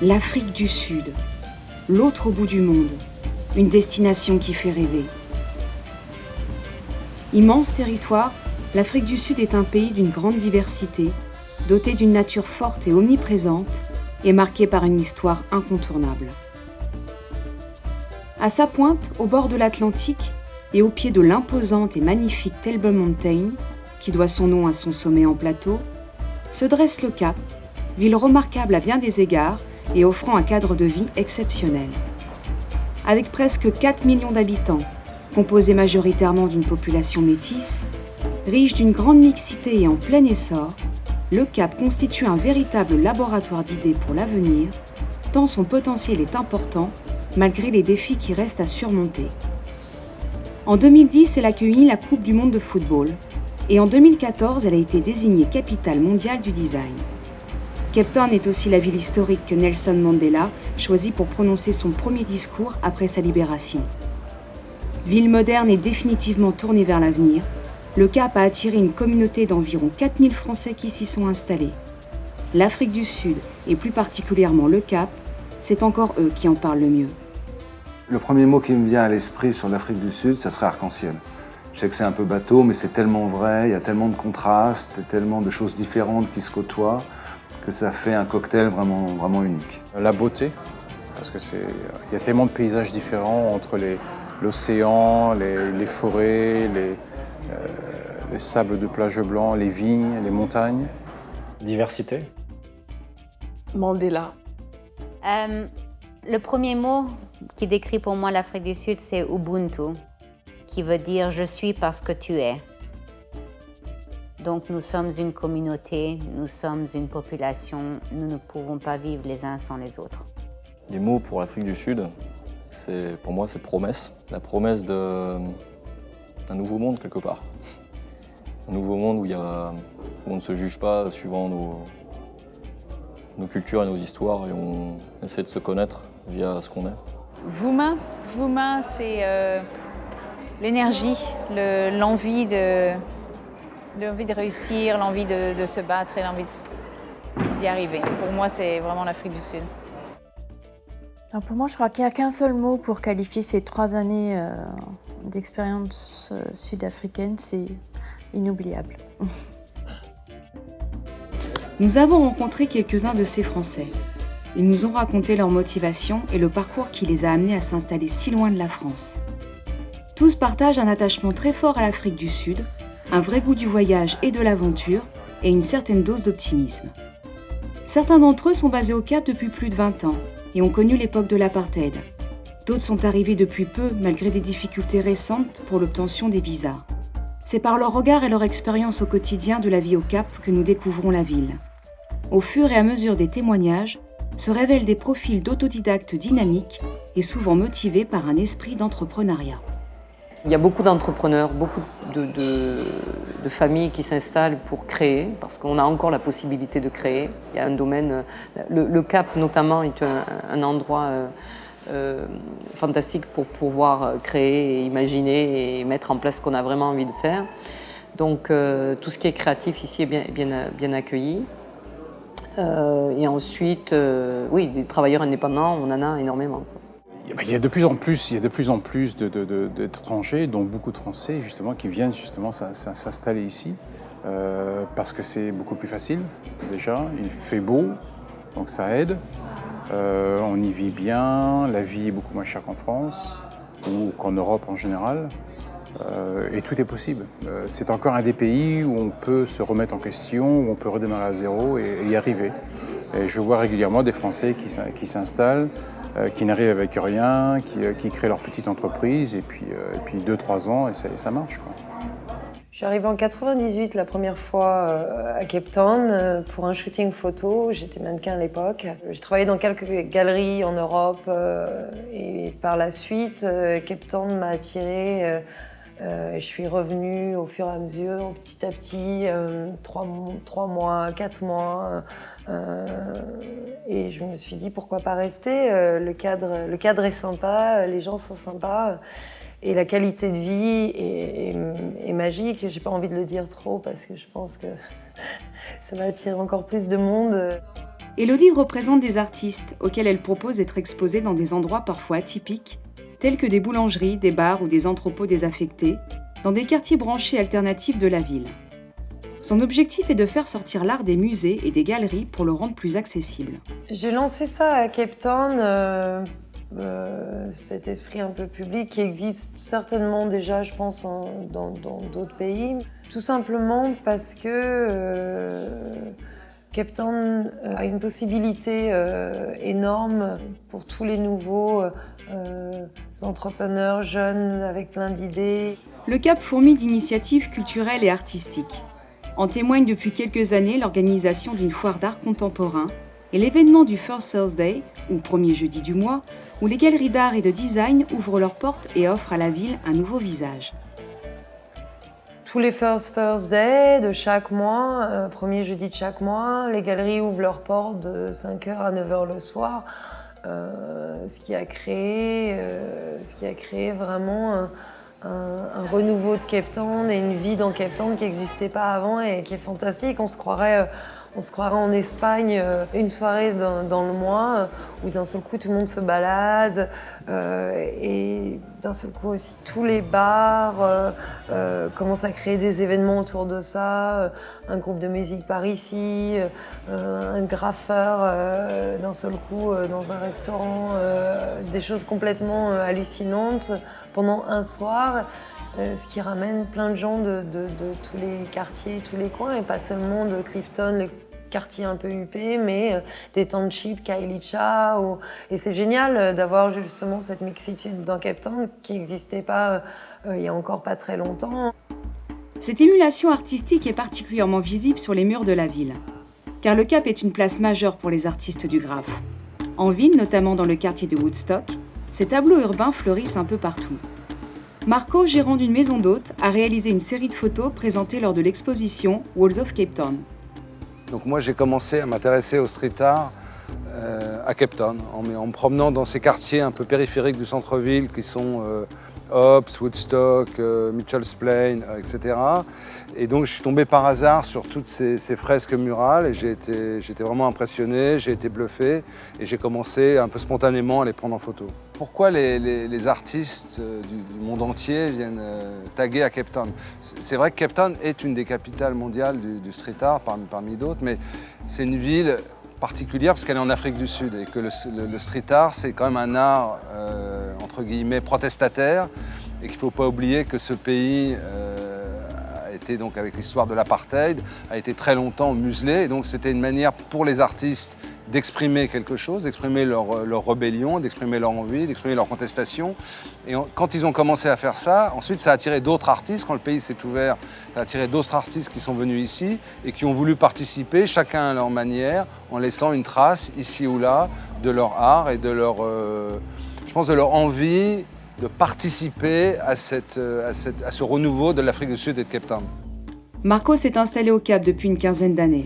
L'Afrique du Sud, l'autre bout du monde, une destination qui fait rêver. Immense territoire, l'Afrique du Sud est un pays d'une grande diversité, doté d'une nature forte et omniprésente et marqué par une histoire incontournable. À sa pointe, au bord de l'Atlantique et au pied de l'imposante et magnifique Table Mountain, qui doit son nom à son sommet en plateau, se dresse le Cap, ville remarquable à bien des égards et offrant un cadre de vie exceptionnel. Avec presque 4 millions d'habitants, composé majoritairement d'une population métisse, riche d'une grande mixité et en plein essor, le Cap constitue un véritable laboratoire d'idées pour l'avenir, tant son potentiel est important malgré les défis qui restent à surmonter. En 2010, elle accueillit la Coupe du monde de football et en 2014, elle a été désignée capitale mondiale du design. Cape Town est aussi la ville historique que Nelson Mandela choisit pour prononcer son premier discours après sa libération. Ville moderne et définitivement tournée vers l'avenir, le Cap a attiré une communauté d'environ 4000 Français qui s'y sont installés. L'Afrique du Sud, et plus particulièrement le Cap, c'est encore eux qui en parlent le mieux. Le premier mot qui me vient à l'esprit sur l'Afrique du Sud, ça serait arc-en-ciel. Je sais que c'est un peu bateau, mais c'est tellement vrai, il y a tellement de contrastes, tellement de choses différentes qui se côtoient, que ça fait un cocktail vraiment unique. La beauté, parce que il y a tellement de paysages différents entre l'océan, les forêts, les sables de plage blanc, les vignes, les montagnes. Diversité. Mandela. Le premier mot qui décrit pour moi l'Afrique du Sud, c'est Ubuntu, qui veut dire « je suis parce que tu es ». Donc nous sommes une communauté, nous sommes une population, nous ne pouvons pas vivre les uns sans les autres. Les mots pour l'Afrique du Sud, pour moi, c'est promesse. La promesse d'un nouveau monde quelque part. Un nouveau monde où on ne se juge pas suivant nos cultures et nos histoires et on essaie de se connaître via ce qu'on est. Vuma, c'est l'énergie, l'envie de réussir, l'envie de se battre et l'envie d'y arriver. Pour moi, c'est vraiment l'Afrique du Sud. Alors pour moi, je crois qu'il n'y a qu'un seul mot pour qualifier ces 3 années d'expérience sud-africaine, c'est inoubliable. Nous avons rencontré quelques-uns de ces Français. Ils nous ont raconté leur motivation et le parcours qui les a amenés à s'installer si loin de la France. Tous partagent un attachement très fort à l'Afrique du Sud, un vrai goût du voyage et de l'aventure et une certaine dose d'optimisme. Certains d'entre eux sont basés au Cap depuis plus de 20 ans et ont connu l'époque de l'apartheid. D'autres sont arrivés depuis peu malgré des difficultés récentes pour l'obtention des visas. C'est par leur regard et leur expérience au quotidien de la vie au Cap que nous découvrons la ville. Au fur et à mesure des témoignages, se révèlent des profils d'autodidactes dynamiques et souvent motivés par un esprit d'entrepreneuriat. Il y a beaucoup d'entrepreneurs, beaucoup de familles qui s'installent pour créer, parce qu'on a encore la possibilité de créer. Il y a un domaine, le Cap notamment est un endroit fantastique pour pouvoir créer et imaginer et mettre en place ce qu'on a vraiment envie de faire. Donc tout ce qui est créatif ici est bien accueilli. Et ensuite, oui, des travailleurs indépendants, on en a énormément. Il y a de plus en plus d'étrangers, dont beaucoup de Français justement, qui viennent justement s'installer ici parce que c'est beaucoup plus facile déjà, il fait beau, donc ça aide, on y vit bien, la vie est beaucoup moins chère qu'en France ou qu'en Europe en général. Et tout est possible. C'est encore un des pays où on peut se remettre en question, où on peut redémarrer à zéro et y arriver. Et je vois régulièrement des Français qui s'installent, qui n'arrivent avec rien, qui créent leur petite entreprise, et puis 2-3 ans, et ça marche, quoi. Je suis arrivée en 98 la première fois à Cape Town pour un shooting photo. J'étais mannequin à l'époque. J'ai travaillé dans quelques galeries en Europe et par la suite, Cape Town m'a attirée. Je suis revenue au fur et à mesure, petit à petit, 3 mois, 4 mois. Et je me suis dit pourquoi pas rester. Le cadre est sympa, les gens sont sympas. Et la qualité de vie est magique. J'ai pas envie de le dire trop parce que je pense que ça va attirer encore plus de monde. Élodie représente des artistes auxquels elle propose d'être exposée dans des endroits parfois atypiques, tels que des boulangeries, des bars ou des entrepôts désaffectés, dans des quartiers branchés alternatifs de la ville. Son objectif est de faire sortir l'art des musées et des galeries pour le rendre plus accessible. J'ai lancé ça à Cape Town, cet esprit un peu public qui existe certainement déjà, je pense, dans d'autres pays. Tout simplement parce que Cape Town a une possibilité énorme pour tous les nouveaux entrepreneurs jeunes avec plein d'idées. Le Cap fourmille d'initiatives culturelles et artistiques. En témoigne depuis quelques années l'organisation d'une foire d'art contemporain et l'événement du First Thursday, ou premier jeudi du mois, où les galeries d'art et de design ouvrent leurs portes et offrent à la ville un nouveau visage. Tous les First Thursday de chaque mois, premier jeudi de chaque mois, les galeries ouvrent leurs portes de 5h à 9h le soir, ce qui a créé vraiment un renouveau de Cape Town et une vie dans Cape Town qui n'existait pas avant et qui est fantastique. On se croirait en Espagne une soirée dans le mois où d'un seul coup tout le monde se balade et d'un seul coup aussi tous les bars commencent à créer des événements autour de ça. Un groupe de musique par ici, un graffeur d'un seul coup dans un restaurant, des choses complètement hallucinantes pendant un soir. Ce qui ramène plein de gens de tous les quartiers, tous les coins, et pas seulement de Clifton, les quartiers un peu huppés, mais des townships, Kailicha. Et c'est génial d'avoir justement cette mixitude dans Cape Town qui n'existait pas il y a encore pas très longtemps. Cette émulation artistique est particulièrement visible sur les murs de la ville, car le Cap est une place majeure pour les artistes du graphe. En ville, notamment dans le quartier de Woodstock, ces tableaux urbains fleurissent un peu partout. Marco, gérant d'une maison d'hôtes, a réalisé une série de photos présentées lors de l'exposition Walls of Cape Town. Donc moi j'ai commencé à m'intéresser au street art à Cape Town, en me promenant dans ces quartiers un peu périphériques du centre-ville qui sont Hobbs, Woodstock, Mitchell's Plain, etc. Et donc je suis tombé par hasard sur toutes ces fresques murales et j'ai été vraiment impressionné, j'ai été bluffé et j'ai commencé un peu spontanément à les prendre en photo. Pourquoi les artistes du monde entier viennent taguer à Cape Town? C'est vrai que Cape Town est une des capitales mondiales du street art parmi d'autres, mais c'est une ville particulière parce qu'elle est en Afrique du Sud et que le street art, c'est quand même un art, entre guillemets, protestataire et qu'il ne faut pas oublier que ce pays a été, donc avec l'histoire de l'apartheid, a été très longtemps muselé et donc c'était une manière pour les artistes d'exprimer quelque chose, d'exprimer leur rébellion, d'exprimer leur envie, d'exprimer leur contestation. Et quand ils ont commencé à faire ça, ensuite ça a attiré d'autres artistes. Quand le pays s'est ouvert, ça a attiré d'autres artistes qui sont venus ici et qui ont voulu participer, chacun à leur manière, en laissant une trace ici ou là de leur art et de leur, je pense, de leur envie de participer à ce renouveau de l'Afrique du Sud et de Cape Town. Marco s'est installé au Cap depuis une quinzaine d'années.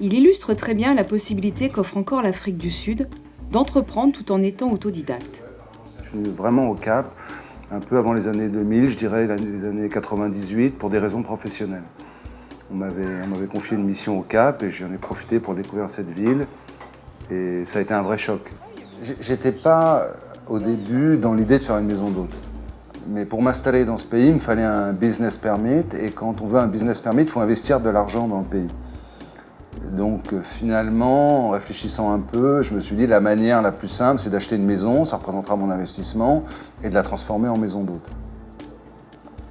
Il illustre très bien la possibilité qu'offre encore l'Afrique du Sud d'entreprendre tout en étant autodidacte. Je suis vraiment au Cap, un peu avant les années 2000, je dirais les années 98, pour des raisons professionnelles. On m'avait confié une mission au Cap et j'en ai profité pour découvrir cette ville. Et ça a été un vrai choc. J'étais pas au début dans l'idée de faire une maison d'hôtes. Mais pour m'installer dans ce pays, il me fallait un business permit. Et quand on veut un business permit, il faut investir de l'argent dans le pays. Donc finalement, en réfléchissant un peu, je me suis dit la manière la plus simple, c'est d'acheter une maison, ça représentera mon investissement, et de la transformer en maison d'hôtes.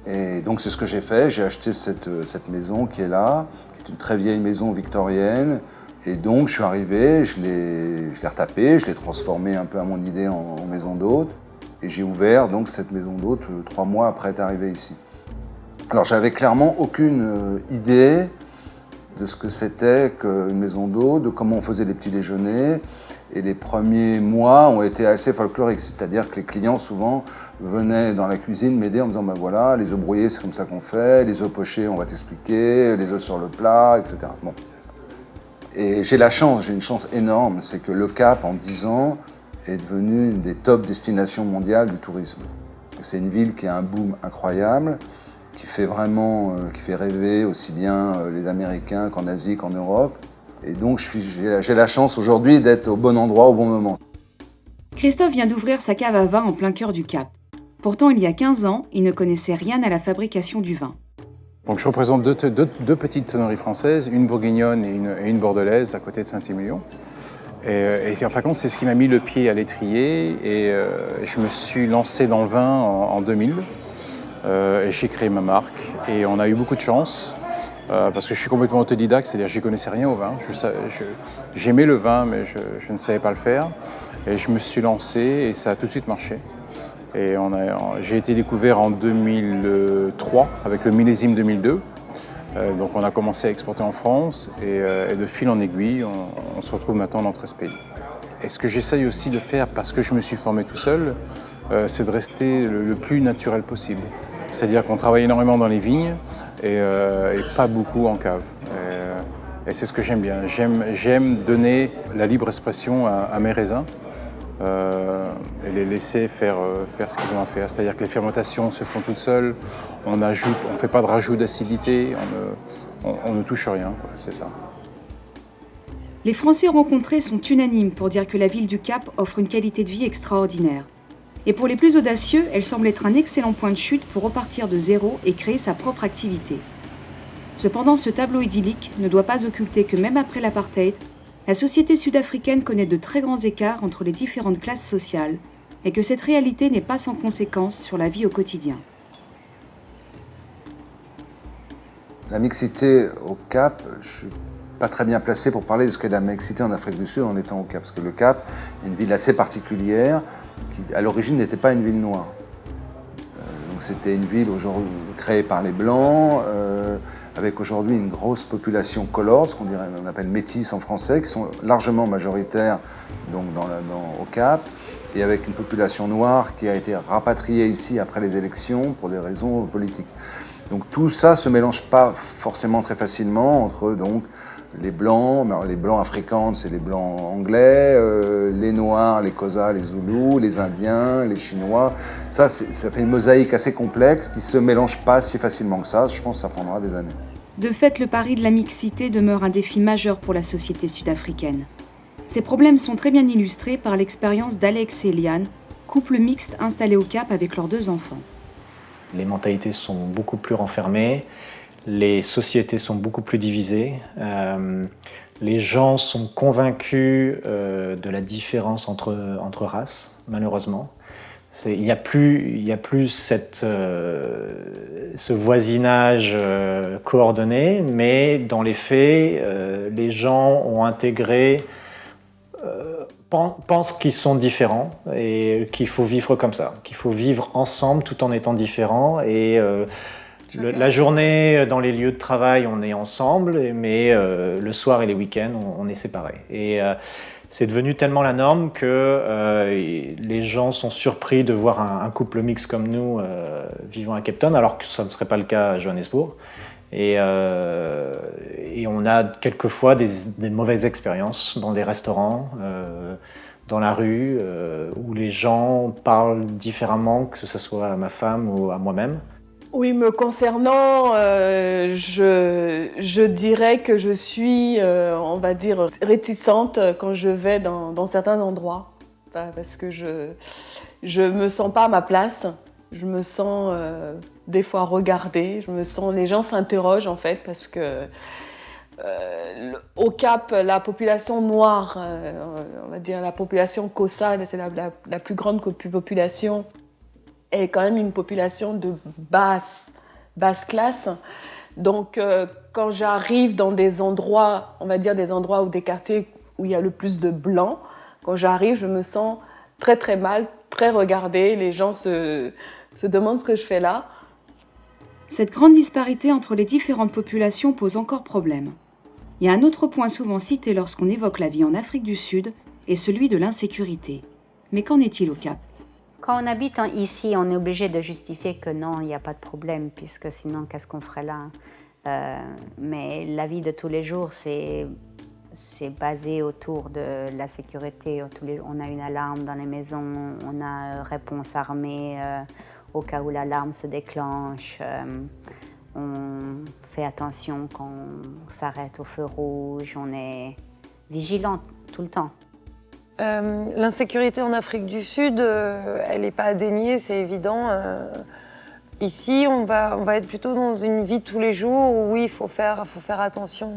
Et donc c'est ce que j'ai fait, j'ai acheté cette maison qui est là, qui est une très vieille maison victorienne, et donc je suis arrivé, je l'ai retapée, je l'ai transformée un peu à mon idée en maison d'hôtes, et j'ai ouvert donc cette maison d'hôtes 3 mois après être arrivé ici. Alors j'avais clairement aucune idée de ce que c'était qu'une maison d'hôtes, de comment on faisait les petits déjeuners. Et les premiers mois ont été assez folkloriques, c'est-à-dire que les clients souvent venaient dans la cuisine m'aider en me disant ben voilà, les œufs brouillés c'est comme ça qu'on fait, les œufs pochés on va t'expliquer, les œufs sur le plat, etc. Bon. Et j'ai une chance énorme, c'est que le Cap en 10 ans est devenu une des top destinations mondiales du tourisme. C'est une ville qui a un boom incroyable, qui fait rêver aussi bien les Américains qu'en Asie qu'en Europe. Et donc j'ai la chance aujourd'hui d'être au bon endroit au bon moment. Christophe vient d'ouvrir sa cave à vin en plein cœur du Cap. Pourtant, il y a 15 ans, il ne connaissait rien à la fabrication du vin. Donc je représente deux petites tonneries françaises, une bourguignonne et une bordelaise à côté de Saint-Émilion. Et en fin de compte, c'est ce qui m'a mis le pied à l'étrier et je me suis lancé dans le vin en 2000 et j'ai créé ma marque et on a eu beaucoup de chance parce que je suis complètement autodidacte, c'est-à-dire que je ne connaissais rien au vin. J'aimais le vin mais je ne savais pas le faire et je me suis lancé et ça a tout de suite marché. Et j'ai été découvert en 2003 avec le millésime 2002. Donc on a commencé à exporter en France et de fil en aiguille, on se retrouve maintenant dans 13 pays. Et ce que j'essaye aussi de faire, parce que je me suis formé tout seul, c'est de rester le plus naturel possible. C'est-à-dire qu'on travaille énormément dans les vignes et pas beaucoup en cave. Et c'est ce que j'aime bien. J'aime donner la libre expression à mes raisins. Et les laisser faire ce qu'ils ont à faire. C'est-à-dire que les fermentations se font toutes seules, on ne fait pas de rajout d'acidité, on ne touche rien, c'est ça. Les Français rencontrés sont unanimes pour dire que la ville du Cap offre une qualité de vie extraordinaire. Et pour les plus audacieux, elle semble être un excellent point de chute pour repartir de zéro et créer sa propre activité. Cependant, ce tableau idyllique ne doit pas occulter que même après l'apartheid, la société sud-africaine connaît de très grands écarts entre les différentes classes sociales et que cette réalité n'est pas sans conséquence sur la vie au quotidien. La mixité au Cap, je ne suis pas très bien placé pour parler de ce qu'est la mixité en Afrique du Sud en étant au Cap. Parce que le Cap est une ville assez particulière qui, à l'origine, n'était pas une ville noire. Donc c'était une ville créée par les Blancs, avec aujourd'hui une grosse population color, ce qu'on appelle métis en français, qui sont largement majoritaires donc au Cap, et avec une population noire qui a été rapatriée ici après les élections pour des raisons politiques. Donc tout ça ne se mélange pas forcément très facilement entre donc, les Blancs africains, c'est les Blancs anglais, les Noirs, les Xhosa, les Zoulous, les Indiens, les Chinois. Ça fait une mosaïque assez complexe qui ne se mélange pas si facilement que ça. Je pense que ça prendra des années. De fait, le pari de la mixité demeure un défi majeur pour la société sud-africaine. Ces problèmes sont très bien illustrés par l'expérience d'Alex et Eliane, couple mixte installé au Cap avec leurs 2 enfants. Les mentalités sont beaucoup plus renfermées, les sociétés sont beaucoup plus divisées, les gens sont convaincus de la différence entre races, malheureusement. Il n'y a plus ce voisinage coordonné, mais dans les faits, les gens ont intégré, pensent qu'ils sont différents et qu'il faut vivre comme ça, qu'il faut vivre ensemble tout en étant différents. Et la journée, dans les lieux de travail, on est ensemble, mais le soir et les week-ends, on est séparés. Et c'est devenu tellement la norme que les gens sont surpris de voir un couple mixte comme nous vivant à Cape Town, alors que ça ne serait pas le cas à Johannesburg. Et on a quelquefois des mauvaises expériences dans des restaurants, dans la rue, où les gens parlent différemment, que ce soit à ma femme ou à moi-même. Oui, me concernant, je dirais que je suis, on va dire, réticente quand je vais dans certains endroits. Parce que je me sens pas à ma place. Je me sens des fois regardée. Les gens s'interrogent en fait parce que au Cap, la population noire, on va dire la population Xhosa, c'est la plus grande population, est quand même une population de basse classe. Donc, quand j'arrive dans des endroits, on va dire des endroits ou des quartiers où il y a le plus de blancs, quand j'arrive, je me sens très très mal, très regardée. Les gens se demandent ce que je fais là. Cette grande disparité entre les différentes populations pose encore problème. Il y a un autre point souvent cité lorsqu'on évoque la vie en Afrique du Sud, et celui de l'insécurité. Mais qu'en est-il au Cap ? Quand on habite ici, on est obligé de justifier que non, il n'y a pas de problème, puisque sinon, qu'est-ce qu'on ferait là ? Mais la vie de tous les jours, c'est basé autour de la sécurité. On a une alarme dans les maisons, on a réponse armée au cas où l'alarme se déclenche. On fait attention quand on s'arrête au feu rouge, on est vigilant tout le temps. L'insécurité en Afrique du Sud, elle n'est pas à dénier, c'est évident. Ici, on va être plutôt dans une vie de tous les jours où oui, il faut faire attention.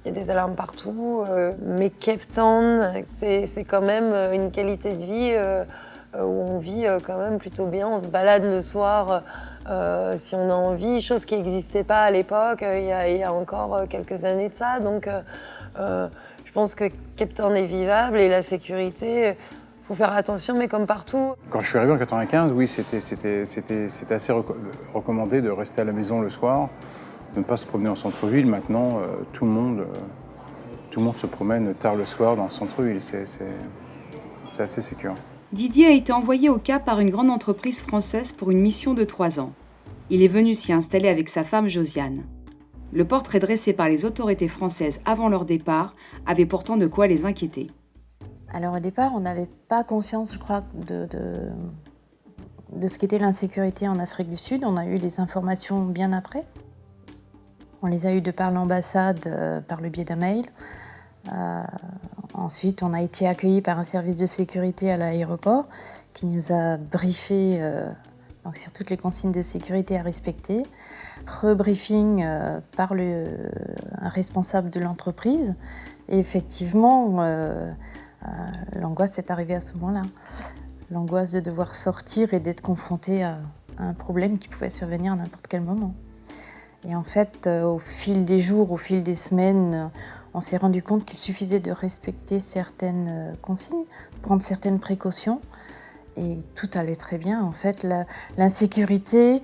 Il y a des alarmes partout. Mais Cape Town, c'est quand même une qualité de vie où on vit quand même plutôt bien. On se balade le soir si on a envie, chose qui n'existait pas à l'époque, il y a encore quelques années de ça. Donc, je pense que Cape Town est vivable et la sécurité, il faut faire attention, mais comme partout. Quand je suis arrivé en 95, oui, c'était assez recommandé de rester à la maison le soir, de ne pas se promener en centre-ville. Maintenant, tout le monde se promène tard le soir dans le centre-ville. C'est assez sécure. Didier a été envoyé au Cap par une grande entreprise française pour une mission de 3 ans. Il est venu s'y installer avec sa femme Josiane. Le portrait dressé par les autorités françaises avant leur départ avait pourtant de quoi les inquiéter. Alors au départ, on n'avait pas conscience, je crois, de ce qu'était l'insécurité en Afrique du Sud. On a eu les informations bien après. On les a eues de par l'ambassade, par le biais d'un mail. Ensuite, on a été accueillis par un service de sécurité à l'aéroport qui nous a briefé donc sur toutes les consignes de sécurité à respecter. Rebriefing par un responsable de l'entreprise. Et effectivement, l'angoisse est arrivée à ce moment-là. L'angoisse de devoir sortir et d'être confronté à un problème qui pouvait survenir à n'importe quel moment. Et en fait, au fil des jours, au fil des semaines, on s'est rendu compte qu'il suffisait de respecter certaines consignes, prendre certaines précautions, et tout allait très bien. En fait, l'insécurité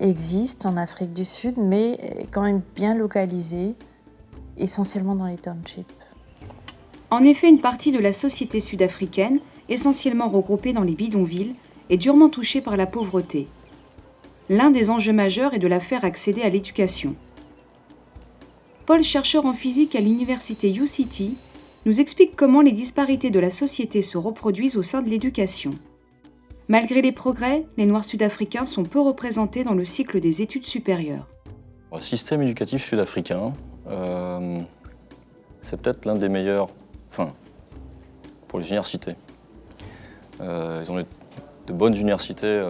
existe en Afrique du Sud, mais est quand même bien localisée, essentiellement dans les townships. En effet, une partie de la société sud-africaine, essentiellement regroupée dans les bidonvilles, est durement touchée par la pauvreté. L'un des enjeux majeurs est de la faire accéder à l'éducation. Paul, chercheur en physique à l'université UCT, nous explique comment les disparités de la société se reproduisent au sein de l'éducation. Malgré les progrès, les Noirs sud-africains sont peu représentés dans le cycle des études supérieures. Le système éducatif sud-africain, c'est peut-être l'un des meilleurs, pour les universités. Ils ont de bonnes universités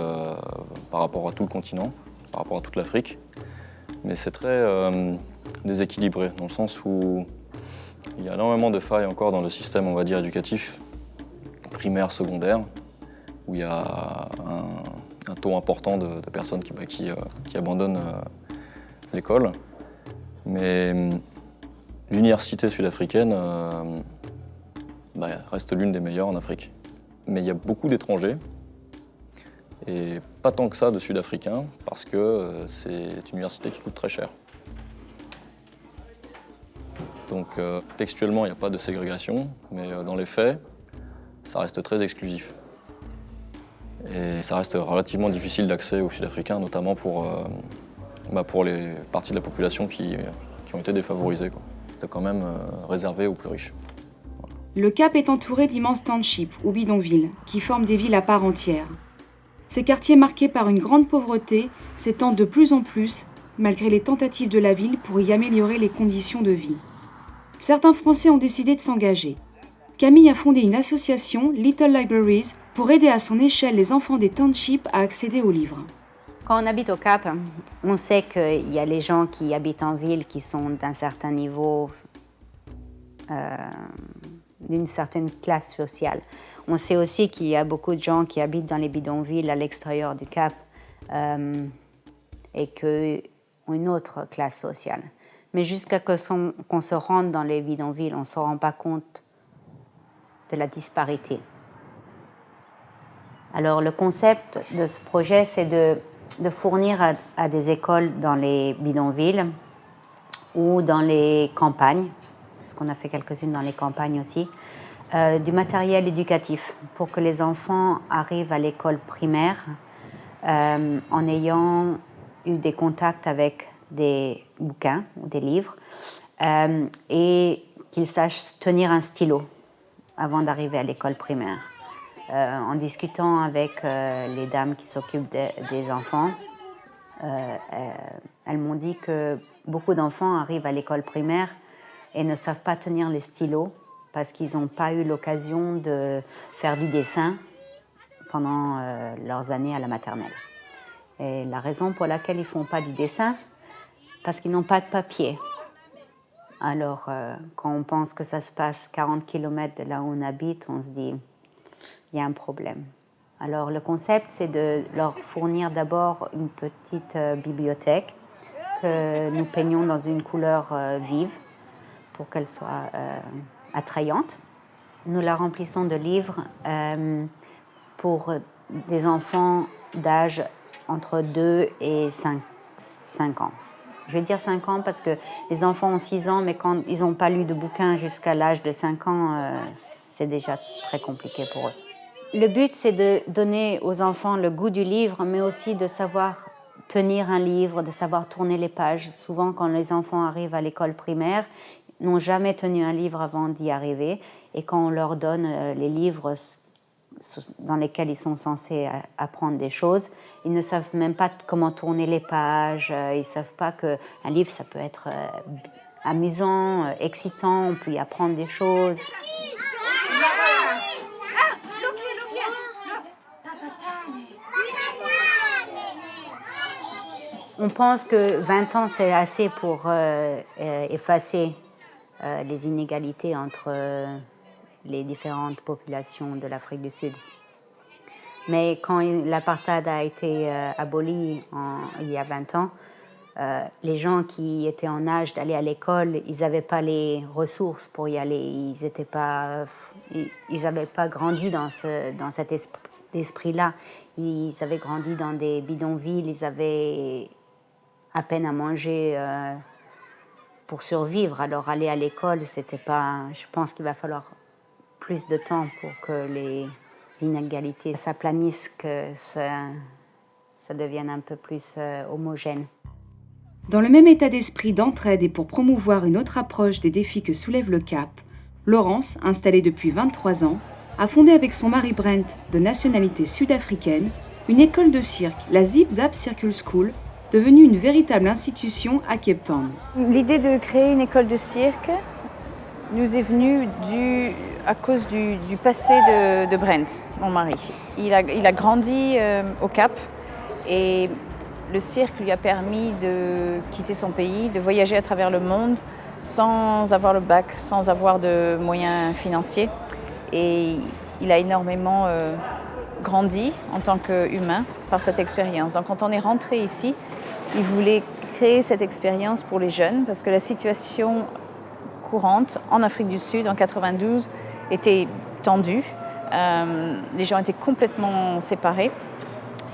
par rapport à tout le continent, par rapport à toute l'Afrique, mais c'est très déséquilibré, dans le sens où il y a énormément de failles encore dans le système, on va dire, éducatif, primaire, secondaire, où il y a un taux important de personnes qui abandonnent l'école. Mais l'université sud-africaine reste l'une des meilleures en Afrique. Mais il y a beaucoup d'étrangers, et pas tant que ça de Sud-Africains, parce que c'est une université qui coûte très cher. Donc textuellement, il n'y a pas de ségrégation, mais dans les faits, ça reste très exclusif. Et ça reste relativement difficile d'accès aux Sud-Africains, notamment pour les parties de la population qui ont été défavorisées. C'est quand même réservé aux plus riches. Voilà. Le Cap est entouré d'immenses townships ou bidonvilles qui forment des villes à part entière. Ces quartiers marqués par une grande pauvreté s'étendent de plus en plus, malgré les tentatives de la ville pour y améliorer les conditions de vie. Certains Français ont décidé de s'engager. Camille a fondé une association, Little Libraries, pour aider à son échelle les enfants des townships à accéder aux livres. Quand on habite au Cap, on sait qu'il y a les gens qui habitent en ville qui sont d'un certain niveau, d'une certaine classe sociale. On sait aussi qu'il y a beaucoup de gens qui habitent dans les bidonvilles à l'extérieur du Cap et qui ont une autre classe sociale. Mais jusqu'à ce qu'on se rende dans les bidonvilles, on ne se rend pas compte de la disparité. Alors le concept de ce projet, c'est de fournir à des écoles dans les bidonvilles ou dans les campagnes, parce qu'on a fait quelques-unes dans les campagnes aussi, du matériel éducatif pour que les enfants arrivent à l'école primaire en ayant eu des contacts avec des bouquins ou des livres et qu'ils sachent tenir un stylo avant d'arriver à l'école primaire. En discutant avec les dames qui s'occupent des enfants, elles m'ont dit que beaucoup d'enfants arrivent à l'école primaire et ne savent pas tenir les stylos parce qu'ils n'ont pas eu l'occasion de faire du dessin pendant leurs années à la maternelle. Et la raison pour laquelle ils ne font pas du dessin, parce qu'ils n'ont pas de papier. Alors, quand on pense que ça se passe 40 km de là où on habite, on se dit, il y a un problème. Alors, le concept, c'est de leur fournir d'abord une petite bibliothèque que nous peignons dans une couleur vive pour qu'elle soit attrayante. Nous la remplissons de livres pour des enfants d'âge entre 2 et 5 ans. Je vais dire 5 ans parce que les enfants ont 6 ans, mais quand ils n'ont pas lu de bouquin jusqu'à l'âge de 5 ans, c'est déjà très compliqué pour eux. Le but, c'est de donner aux enfants le goût du livre, mais aussi de savoir tenir un livre, de savoir tourner les pages. Souvent, quand les enfants arrivent à l'école primaire, ils n'ont jamais tenu un livre avant d'y arriver. Et quand on leur donne les livres dans lesquels ils sont censés apprendre des choses, ils ne savent même pas comment tourner les pages, ils ne savent pas qu'un livre, ça peut être amusant, excitant, on peut y apprendre des choses. On pense que 20 ans, c'est assez pour effacer les inégalités entre les différentes populations de l'Afrique du Sud. Mais quand l'apartheid a été aboli il y a 20 ans, les gens qui étaient en âge d'aller à l'école, ils n'avaient pas les ressources pour y aller. Ils n'avaient pas grandi dans cet esprit-là. Ils avaient grandi dans des bidonvilles, ils avaient à peine à manger pour survivre. Alors aller à l'école, c'était pas... Je pense qu'il va falloir plus de temps pour que les inégalités s'aplanissent, que ça devienne un peu plus homogène. Dans le même état d'esprit d'entraide et pour promouvoir une autre approche des défis que soulève le Cap, Laurence, installée depuis 23 ans, a fondé avec son mari Brent, de nationalité sud-africaine, une école de cirque, la Zip Zap Circle School, devenue une véritable institution à Cape Town. L'idée de créer une école de cirque nous est venue à cause du passé de Brent, mon mari. Il a grandi au Cap et le cirque lui a permis de quitter son pays, de voyager à travers le monde sans avoir le bac, sans avoir de moyens financiers. Et il a énormément grandi en tant qu'humain par cette expérience. Donc quand on est rentré ici, il voulait créer cette expérience pour les jeunes parce que la situation courante en Afrique du Sud en 92 était tendue. Les gens étaient complètement séparés.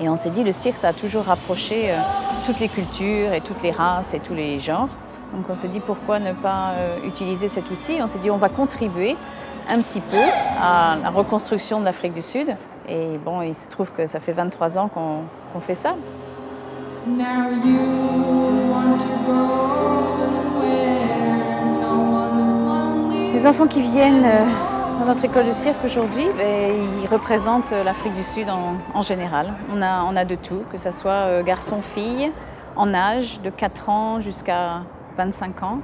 Et on s'est dit, le cirque, ça a toujours rapproché toutes les cultures et toutes les races et tous les genres. Donc on s'est dit, pourquoi ne pas utiliser cet outil? On s'est dit, on va contribuer un petit peu à la reconstruction de l'Afrique du Sud. Et bon, il se trouve que ça fait 23 ans qu'on fait ça. Les enfants qui viennent dans notre école de cirque aujourd'hui, ils représentent l'Afrique du Sud en général. On a de tout, que ce soit garçons-filles, en âge de 4 ans jusqu'à 25 ans.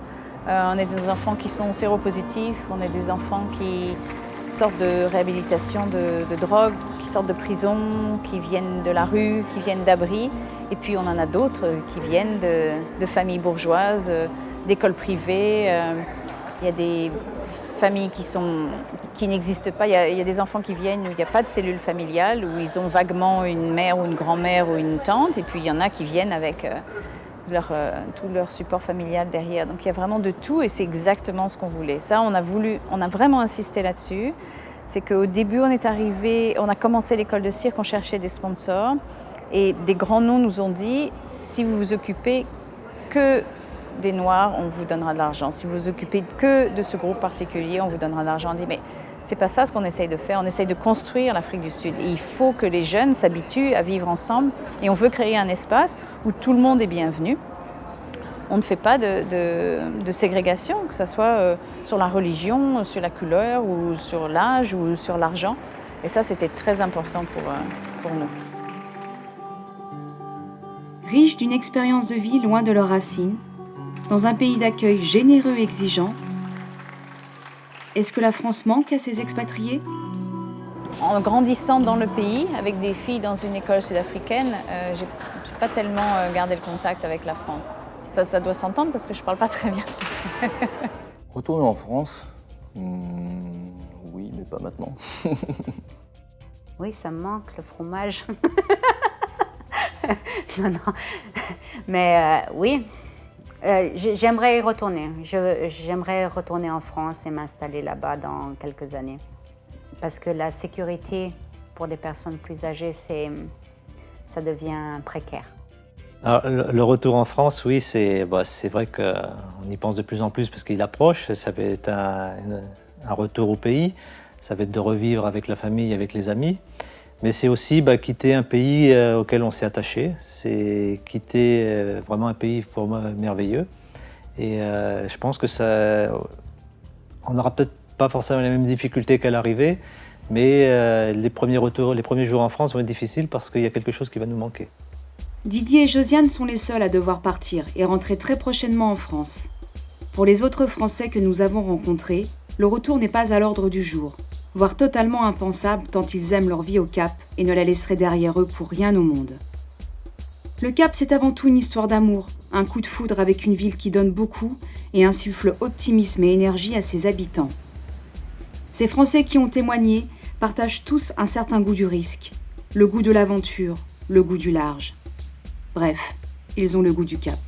On a des enfants qui sont séropositifs, on a des enfants qui sortent de réhabilitation de drogue, qui sortent de prison, qui viennent de la rue, qui viennent d'abris. Et puis on en a d'autres qui viennent de familles bourgeoises, d'écoles privées. Il y a des familles qui n'existent pas. Il y a des enfants qui viennent où il n'y a pas de cellule familiale, où ils ont vaguement une mère ou une grand-mère ou une tante. Et puis il y en a qui viennent avec tout leur support familial derrière. Donc il y a vraiment de tout et c'est exactement ce qu'on voulait. Ça, on a vraiment insisté là-dessus. C'est qu'au début, on a commencé l'école de cirque, on cherchait des sponsors et des grands noms nous ont dit, si vous vous occupez que des Noirs, on vous donnera de l'argent. Si vous vous occupez que de ce groupe particulier, on vous donnera de l'argent. On dit, mais c'est pas ça ce qu'on essaye de faire. On essaye de construire l'Afrique du Sud. Et il faut que les jeunes s'habituent à vivre ensemble. Et on veut créer un espace où tout le monde est bienvenu. On ne fait pas de ségrégation, que ce soit sur la religion, sur la couleur, ou sur l'âge, ou sur l'argent. Et ça, c'était très important pour nous. riches d'une expérience de vie loin de leurs racines, dans un pays d'accueil généreux et exigeant. Est-ce que la France manque à ses expatriés ? En grandissant dans le pays, avec des filles dans une école sud-africaine, j'ai pas tellement gardé le contact avec la France. Ça doit s'entendre parce que je parle pas très bien français. Retourner en France, oui, mais pas maintenant. Oui, ça me manque, le fromage. Non. Mais oui, j'aimerais y retourner. J'aimerais retourner en France et m'installer là-bas dans quelques années. Parce que la sécurité pour des personnes plus âgées, ça devient précaire. Alors, le retour en France, oui, c'est vrai qu'on y pense de plus en plus parce qu'il approche. Ça va être un retour au pays, ça va être de revivre avec la famille, avec les amis. Mais c'est aussi quitter un pays auquel on s'est attaché. C'est quitter vraiment un pays pour moi merveilleux. Et je pense que on n'aura peut-être pas forcément les mêmes difficultés qu'à l'arrivée, mais les premiers jours en France vont être difficiles parce qu'il y a quelque chose qui va nous manquer. Didier et Josiane sont les seuls à devoir partir et rentrer très prochainement en France. Pour les autres Français que nous avons rencontrés, le retour n'est pas à l'ordre du jour, voire totalement impensable tant ils aiment leur vie au Cap et ne la laisseraient derrière eux pour rien au monde. Le Cap, c'est avant tout une histoire d'amour, un coup de foudre avec une ville qui donne beaucoup et insuffle optimisme et énergie à ses habitants. Ces Français qui ont témoigné partagent tous un certain goût du risque, le goût de l'aventure, le goût du large. Bref, ils ont le goût du Cap.